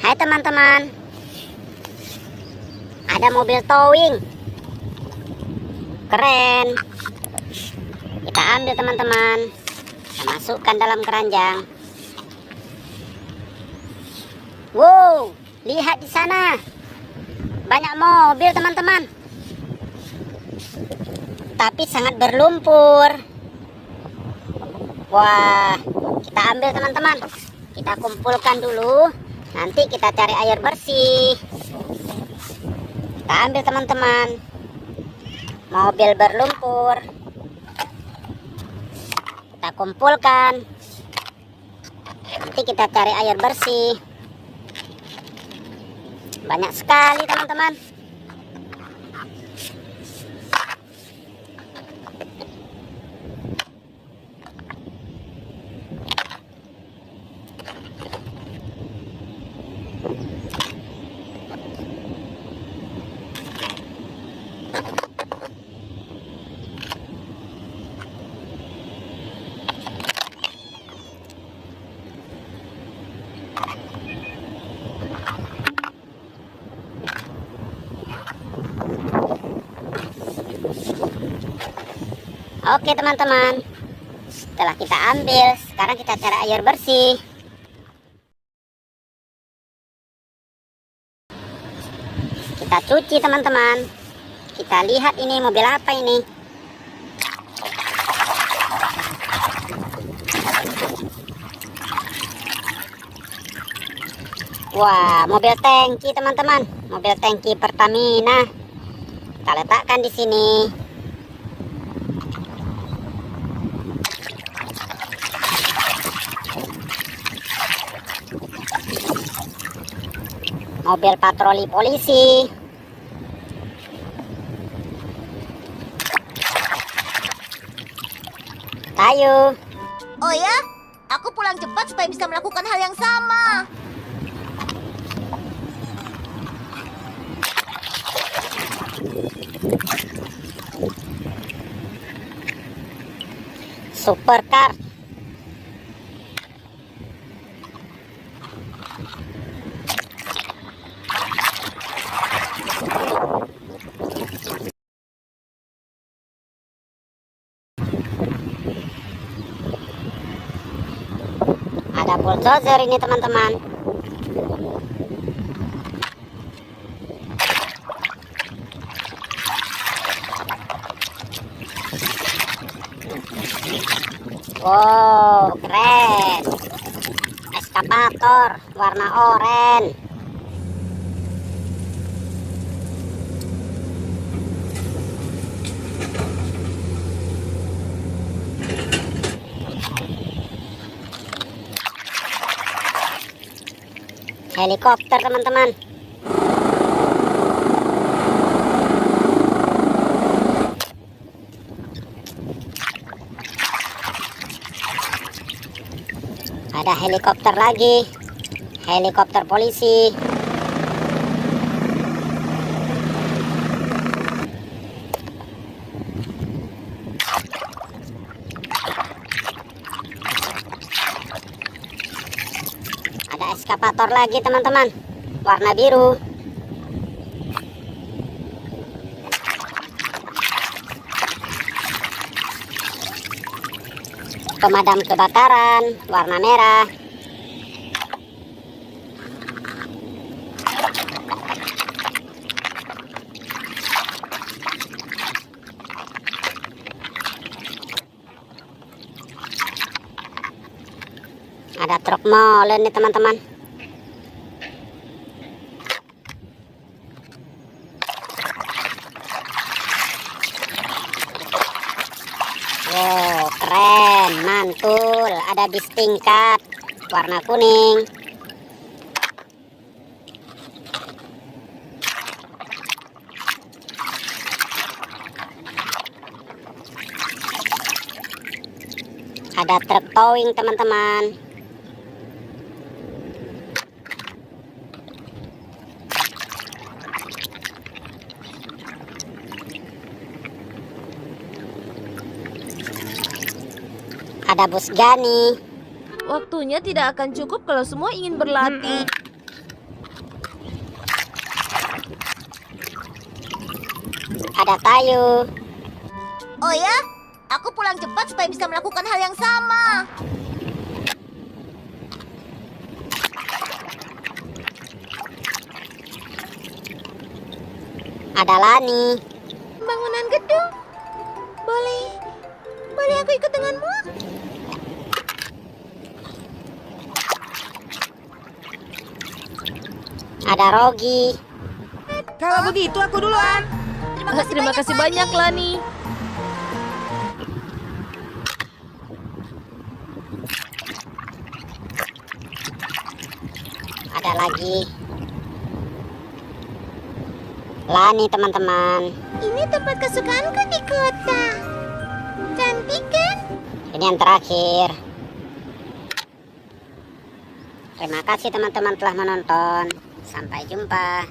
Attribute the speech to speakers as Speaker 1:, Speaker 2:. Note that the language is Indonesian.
Speaker 1: Hai teman-teman, ada mobil towing, keren. Kita ambil teman-teman, kita masukkan dalam keranjang. Wow, lihat di sana, banyak mobil teman-teman, tapi sangat berlumpur. Wah, kita ambil teman-teman, kita kumpulkan dulu. Nanti kita cari air bersih. Kita ambil teman-teman, mobil berlumpur, kita kumpulkan. Nanti kita cari air bersih. Banyak sekali teman-teman. Oke teman-teman, setelah kita ambil, sekarang kita cari air bersih. Kita cuci teman-teman. Kita lihat ini mobil apa ini. Wah, mobil tangki teman-teman, mobil tangki Pertamina. Kita letakkan di sini. Mobil patroli polisi. Kayu.
Speaker 2: Oh ya, aku pulang cepat supaya bisa melakukan hal yang sama.
Speaker 1: Supercar. Ada bulldozer ini teman-teman. Wow, keren. Eskavator warna oranye. Helikopter teman-teman. Ada helikopter lagi, helikopter polisi. Ada eskavator lagi teman-teman, warna biru. Pemadam kebakaran warna merah. Ada truk molen nih teman-teman. Wow, keren, mantul. Ada bis tingkat warna kuning. Ada truk towing teman-teman. Ada bus Gani.
Speaker 2: Waktunya tidak akan cukup kalau semua ingin berlatih.
Speaker 1: Ada Tayu.
Speaker 2: Oh ya? Aku pulang cepat supaya bisa melakukan hal yang sama.
Speaker 1: Ada Lani.
Speaker 2: Bangunan gedung. Boleh aku ikut denganmu?
Speaker 1: Ada Rogi.
Speaker 3: Kalau begitu aku duluan.
Speaker 2: Terima kasih banyak,
Speaker 3: Lani.
Speaker 1: Ada lagi Lani, teman-teman.
Speaker 2: Ini tempat kesukaanku di kota. Cantik kan?
Speaker 1: Ini yang terakhir. Terima kasih teman-teman telah menonton. Sampai jumpa.